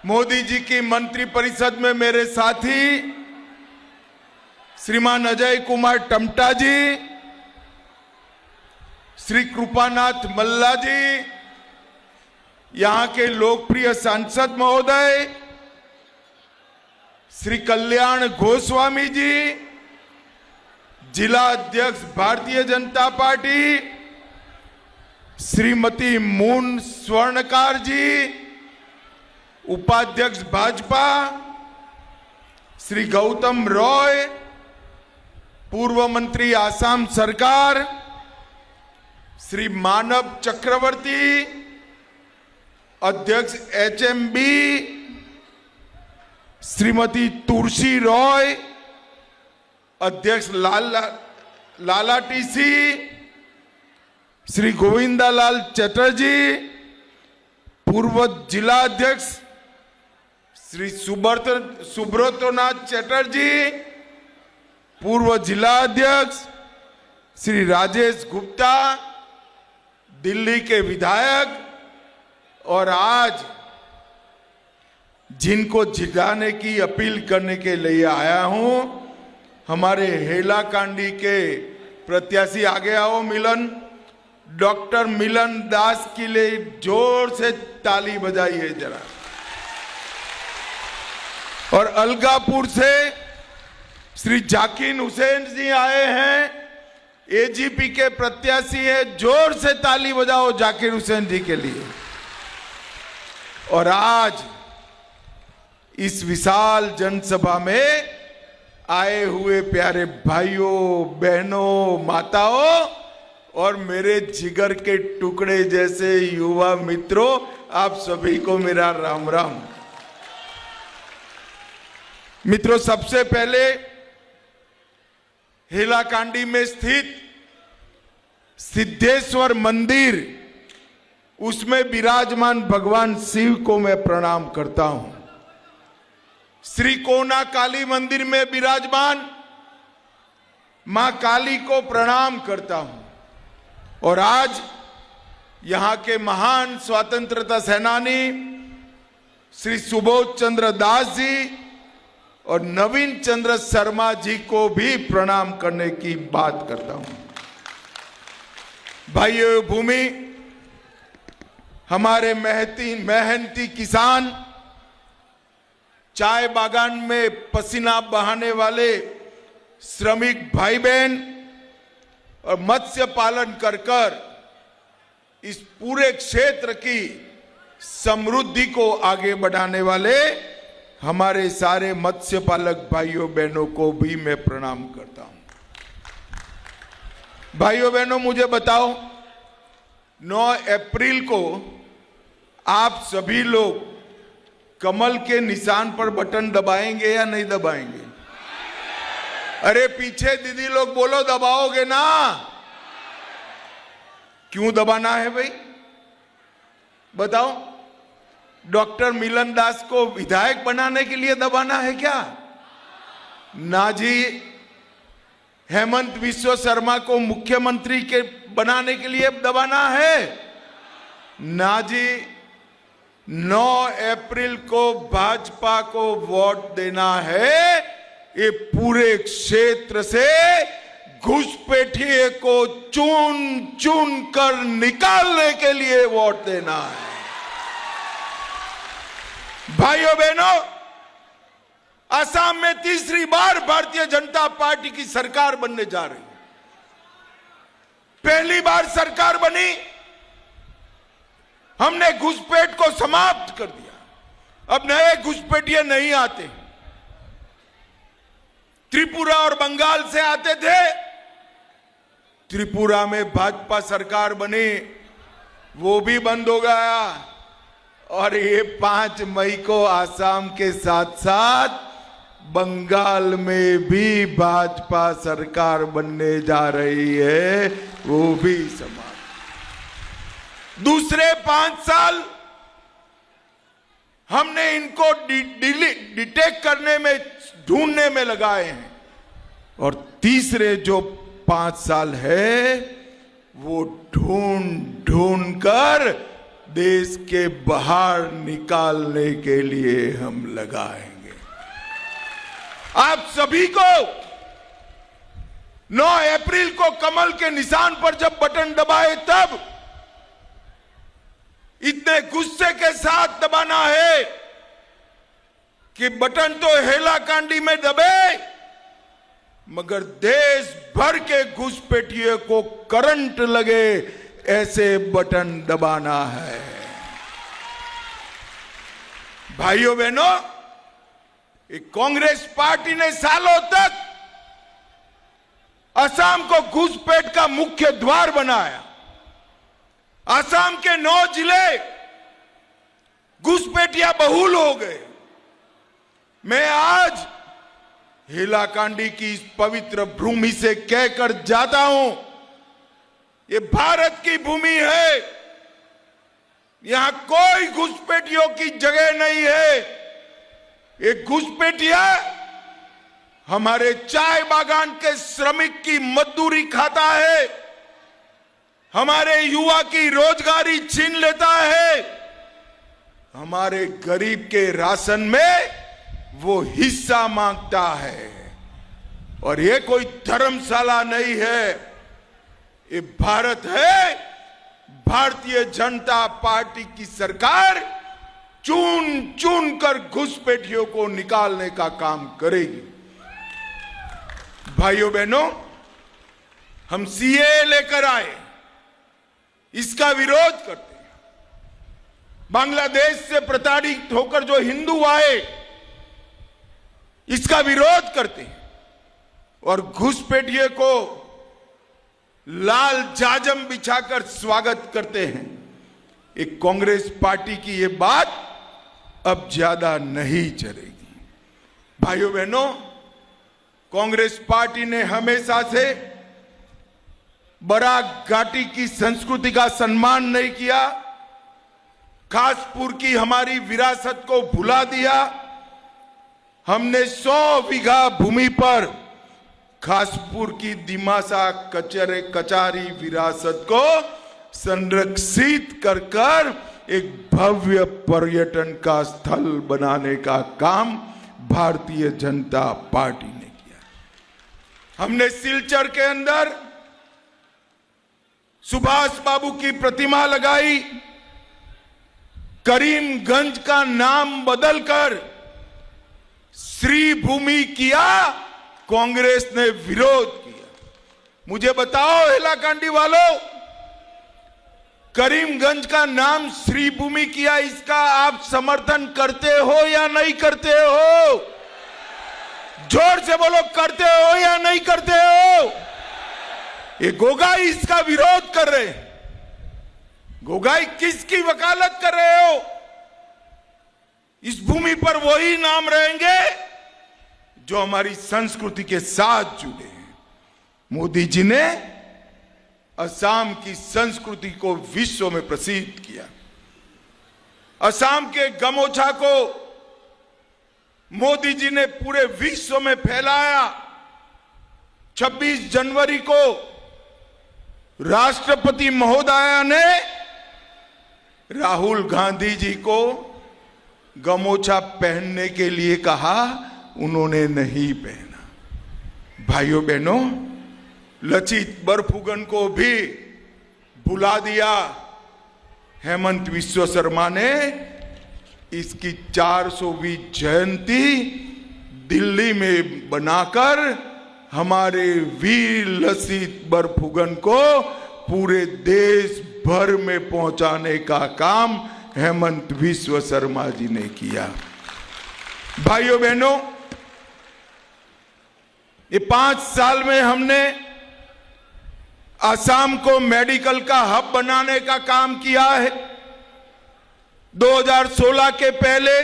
मोदी जी की मंत्रिपरिषद में मेरे साथी श्रीमान अजय कुमार टमटा जी, श्री कृपानाथ मल्ला जी, यहाँ के लोकप्रिय सांसद महोदय श्री कल्याण गोस्वामी जी, जिला अध्यक्ष भारतीय जनता पार्टी श्रीमती मून स्वर्णकार जी, उपाध्यक्ष भाजपा श्री गौतम रॉय, पूर्व मंत्री आसाम सरकार श्री मानव चक्रवर्ती, अध्यक्ष एचएमबी श्रीमती तुलसी रॉय, अध्यक्ष लाला टीसी श्री गोविंदालाल चटर्जी, पूर्व जिला अध्यक्ष श्री सुब्रतनाथ चटर्जी, पूर्व जिला अध्यक्ष श्री राजेश गुप्ता, दिल्ली के विधायक, और आज जिनको जिताने की अपील करने के लिए आया हूं, हमारे हेलाकांडी के प्रत्याशी, आगे आओ मिलन, डॉक्टर मिलन दास के लिए जोर से ताली बजाइए जरा। और अलगापुर से श्री जाकिर हुसैन जी आए हैं, एजीपी के प्रत्याशी है, जोर से ताली बजाओ जाकिर हुसैन जी के लिए। और आज इस विशाल जनसभा में आए हुए प्यारे भाइयों, बहनों, माताओं और मेरे जिगर के टुकड़े जैसे युवा मित्रों, आप सभी को मेरा राम राम। मित्रों, सबसे पहले हेलाकांडी में स्थित सिद्धेश्वर मंदिर, उसमें विराजमान भगवान शिव को मैं प्रणाम करता हूं। श्री कोना काली मंदिर में विराजमान मां काली को प्रणाम करता हूं। और आज यहां के महान स्वतंत्रता सेनानी श्री सुबोध चंद्र दास जी और नवीन चंद्र शर्मा जी को भी प्रणाम करने की बात करता हूं। भाइयों, भूमि, हमारे मेहनती किसान, चाय बागान में पसीना बहाने वाले श्रमिक भाई बहन और मत्स्य पालन कर इस पूरे क्षेत्र की समृद्धि को आगे बढ़ाने वाले हमारे सारे मत्स्य पालक भाइयों बहनों को भी मैं प्रणाम करता हूं। भाइयों बहनों, मुझे बताओ, 9 अप्रैल को आप सभी लोग कमल के निशान पर बटन दबाएंगे या नहीं दबाएंगे? अरे पीछे दीदी लोग बोलो, दबाओगे ना? क्यों दबाना है भाई, बताओ? डॉक्टर मिलन दास को विधायक बनाने के लिए दबाना है क्या? ना जी। हेमंत बिस्वा शर्मा को मुख्यमंत्री के बनाने के लिए दबाना है? ना जी। 9 अप्रैल को भाजपा को वोट देना है। ये पूरे क्षेत्र से घुसपैठिए को चुन चुन कर निकालने के लिए वोट देना है। भाइयों बहनों, असम में तीसरी बार भारतीय जनता पार्टी की सरकार बनने जा रही है। पहली बार सरकार बनी, हमने घुसपैठ को समाप्त कर दिया। अब नए घुसपैठिए नहीं आते। त्रिपुरा और बंगाल से आते थे। त्रिपुरा में भाजपा सरकार बनी, वो भी बंद हो गया। और ये 5 मई को आसाम के साथ साथ बंगाल में भी भाजपा सरकार बनने जा रही है, वो भी समाप्त। दूसरे 5 साल हमने इनको डिटेक्ट करने में, ढूंढने में लगाए हैं। और तीसरे जो 5 साल है वो ढूंढ ढूंढ कर देश के बाहर निकालने के लिए हम लगाएंगे। आप सभी को 9 अप्रैल को कमल के निशान पर जब बटन दबाए तब इतने गुस्से के साथ दबाना है कि बटन तो हेलाकांडी में दबे, मगर देश भर के घुसपैठियों को करंट लगे ऐसे बटन दबाना है। भाइयों बहनों, कांग्रेस पार्टी ने सालों तक असम को घुसपैठ का मुख्य द्वार बनाया। असम के 9 जिले घुसपैठिया बहुल हो गए। मैं आज हेलाकांडी की इस पवित्र भूमि से कहकर जाता हूं, ये भारत की भूमि है, यहां कोई घुसपैठियों की जगह नहीं है। ये घुसपैठिया हमारे चाय बागान के श्रमिक की मजदूरी खाता है, हमारे युवा की रोजगारी छीन लेता है, हमारे गरीब के राशन में वो हिस्सा मांगता है। और ये कोई धर्मशाला नहीं है, ये भारत है। भारतीय जनता पार्टी की सरकार चुन चुन कर घुसपैठियों को निकालने का काम करेगी। भाइयों बहनों, हम सीए लेकर आए, इसका विरोध करते हैं। बांग्लादेश से प्रताड़ित होकर जो हिंदू आए, इसका विरोध करते हैं और घुसपैठिए को लाल जाजम बिछाकर स्वागत करते हैं। एक कांग्रेस पार्टी की ये बात अब ज्यादा नहीं चलेगी। भाइयों बहनों, कांग्रेस पार्टी ने हमेशा से बराक घाटी की संस्कृति का सम्मान नहीं किया, खासपुर की हमारी विरासत को भुला दिया। हमने 100 बीघा भूमि पर खासपुर की दिमासा कचारी विरासत को संरक्षित कर कर एक भव्य पर्यटन का स्थल बनाने का काम भारतीय जनता पार्टी ने किया। हमने सिलचर के अंदर सुभाष बाबू की प्रतिमा लगाई, करीमगंज का नाम बदलकर श्री भूमि किया, कांग्रेस ने विरोध किया। मुझे बताओ हेलाकांडी वालों, करीमगंज का नाम श्री भूमि किया, इसका आप समर्थन करते हो या नहीं करते हो? जोर से बोलो, करते हो या नहीं करते हो? ये गोगाई इसका विरोध कर रहे हैं। गोगाई किसकी वकालत कर रहे हो? इस भूमि पर वही नाम रहेंगे जो हमारी संस्कृति के साथ जुड़े हैं। मोदी जी ने असम की संस्कृति को विश्व में प्रसिद्ध किया। असम के गमोछा को मोदी जी ने पूरे विश्व में फैलाया। 26 जनवरी को राष्ट्रपति महोदया ने राहुल गांधी जी को गमोछा पहनने के लिए कहा, उन्होंने नहीं पहना। भाइयों बहनों, लचित बरफुकन को भी भुला दिया। हेमंत विश्व शर्मा ने इसकी 400वीं जयंती दिल्ली में बनाकर हमारे वीर लचित बरफुकन को पूरे देश भर में पहुंचाने का काम हेमंत विश्व शर्मा जी ने किया। भाइयों बहनों, ये 5 साल में हमने असम को मेडिकल का हब बनाने का काम किया है। 2016 के पहले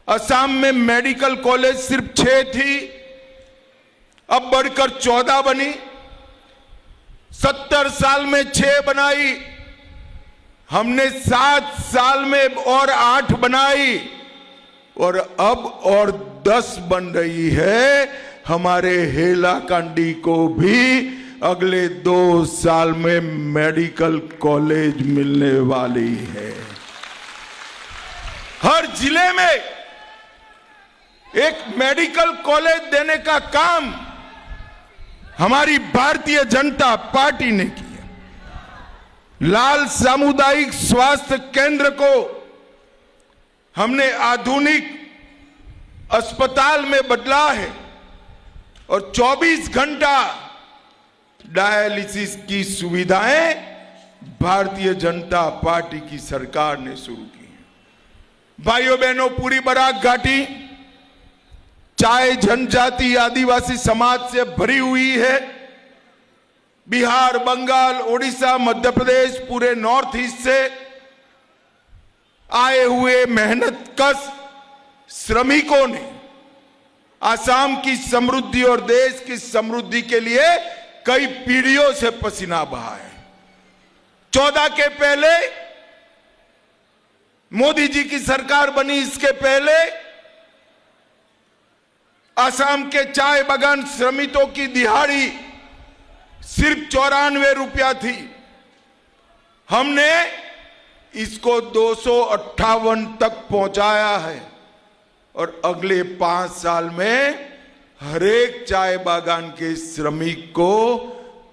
असम में मेडिकल कॉलेज सिर्फ 6 थी, अब बढ़कर 14 बनी। 70 साल में 6 बनाई, हमने 7 साल में और 8 बनाई और अब और 10 बन रही है। हमारे हेलाकांडी को भी अगले 2 साल में मेडिकल कॉलेज मिलने वाली है। हर जिले में एक मेडिकल कॉलेज देने का काम हमारी भारतीय जनता पार्टी ने किया। लाल सामुदायिक स्वास्थ्य केंद्र को हमने आधुनिक अस्पताल में बदला है और 24 घंटा डायलिसिस की सुविधाएं भारतीय जनता पार्टी की सरकार ने शुरू की है। भाइयों बहनों, पूरी बराक घाटी चाहे जनजाति आदिवासी समाज से भरी हुई है। बिहार, बंगाल, ओडिशा, मध्य प्रदेश, पूरे नॉर्थ ईस्ट से आए हुए मेहनतकश श्रमिकों ने आसाम की समृद्धि और देश की समृद्धि के लिए कई पीढ़ियों से पसीना बहा है। 14 के पहले मोदी जी की सरकार बनी, इसके पहले आसाम के चाय बागान श्रमिकों की दिहाड़ी सिर्फ 94 रुपया थी। हमने इसको 258 तक पहुंचाया है और अगले 5 साल में हरेक चाय बागान के श्रमिक को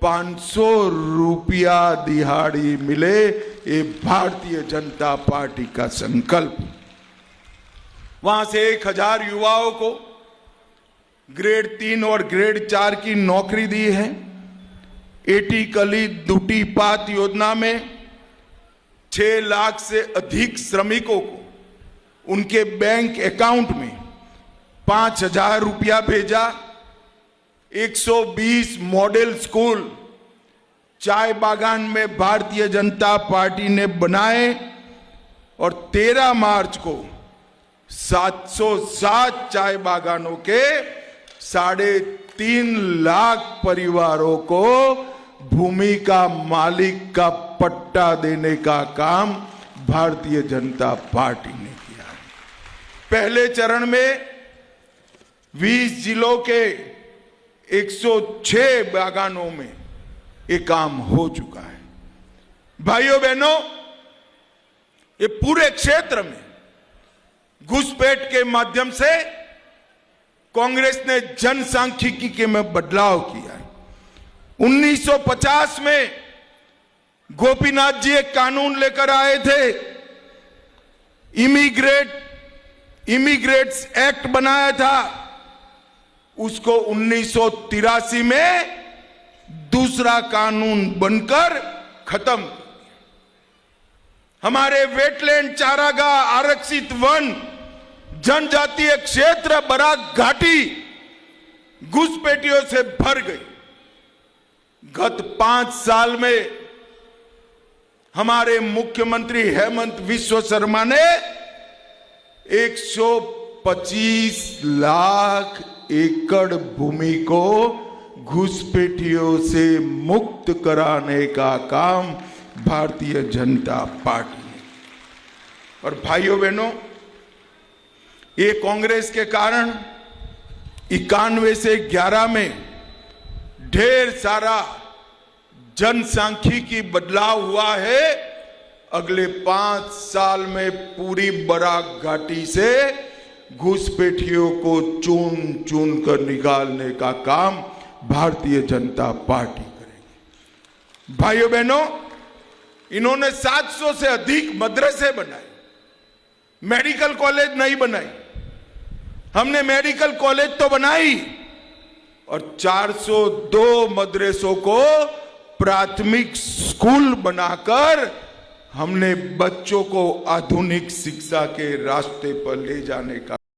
500 रुपया दिहाड़ी मिले। ये भारतीय जनता पार्टी का संकल्प। वहां से 1000 युवाओं को ग्रेड 3 और ग्रेड 4 की नौकरी दी है। एटी कली दुटी पात योजना में 6 लाख से अधिक श्रमिकों को उनके बैंक अकाउंट में 5000 रुपया भेजा। 120 मॉडल स्कूल चाय बागान में भारतीय जनता पार्टी ने बनाए और 13 मार्च को 707 चाय बागानों के 3.5 लाख परिवारों को भूमि का मालिक का पट्टा देने का काम भारतीय जनता पार्टी ने किया है। पहले चरण में 20 जिलों के 106 बागानों में ये काम हो चुका है। भाइयों बहनों, ये पूरे क्षेत्र में घुसपैठ के माध्यम से कांग्रेस ने जनसांख्यिकी के में बदलाव किया है। 1950 में गोपीनाथ जी एक कानून लेकर आए थे, इमिग्रेट्स एक्ट बनाया था। उसको 1983 में दूसरा कानून बनकर खत्म कर दिया। हमारे वेटलैंड, चारागाह, आरक्षित वन, जनजातीय क्षेत्र, बराक घाटी घुसपैठियों से भर गई। गत 5 साल में हमारे मुख्यमंत्री हेमंत बिस्वा शर्मा ने 125 लाख एकड़ भूमि को घुसपैठियों से मुक्त कराने का काम भारतीय जनता पार्टी ने। और भाइयों बहनों, ये कांग्रेस के कारण 91 से 11 में ढेर सारा जनसांख्यिकी बदलाव हुआ है। अगले 5 साल में पूरी बराक घाटी से घुसपैठियों को चुन चुन कर निकालने का काम भारतीय जनता पार्टी करेगी। भाइयों बहनों, इन्होंने 700 से अधिक मदरसे बनाए, मेडिकल कॉलेज नहीं बनाई। हमने मेडिकल कॉलेज तो बनाई और 402 मदरसों को प्राथमिक स्कूल बनाकर हमने बच्चों को आधुनिक शिक्षा के रास्ते पर ले जाने का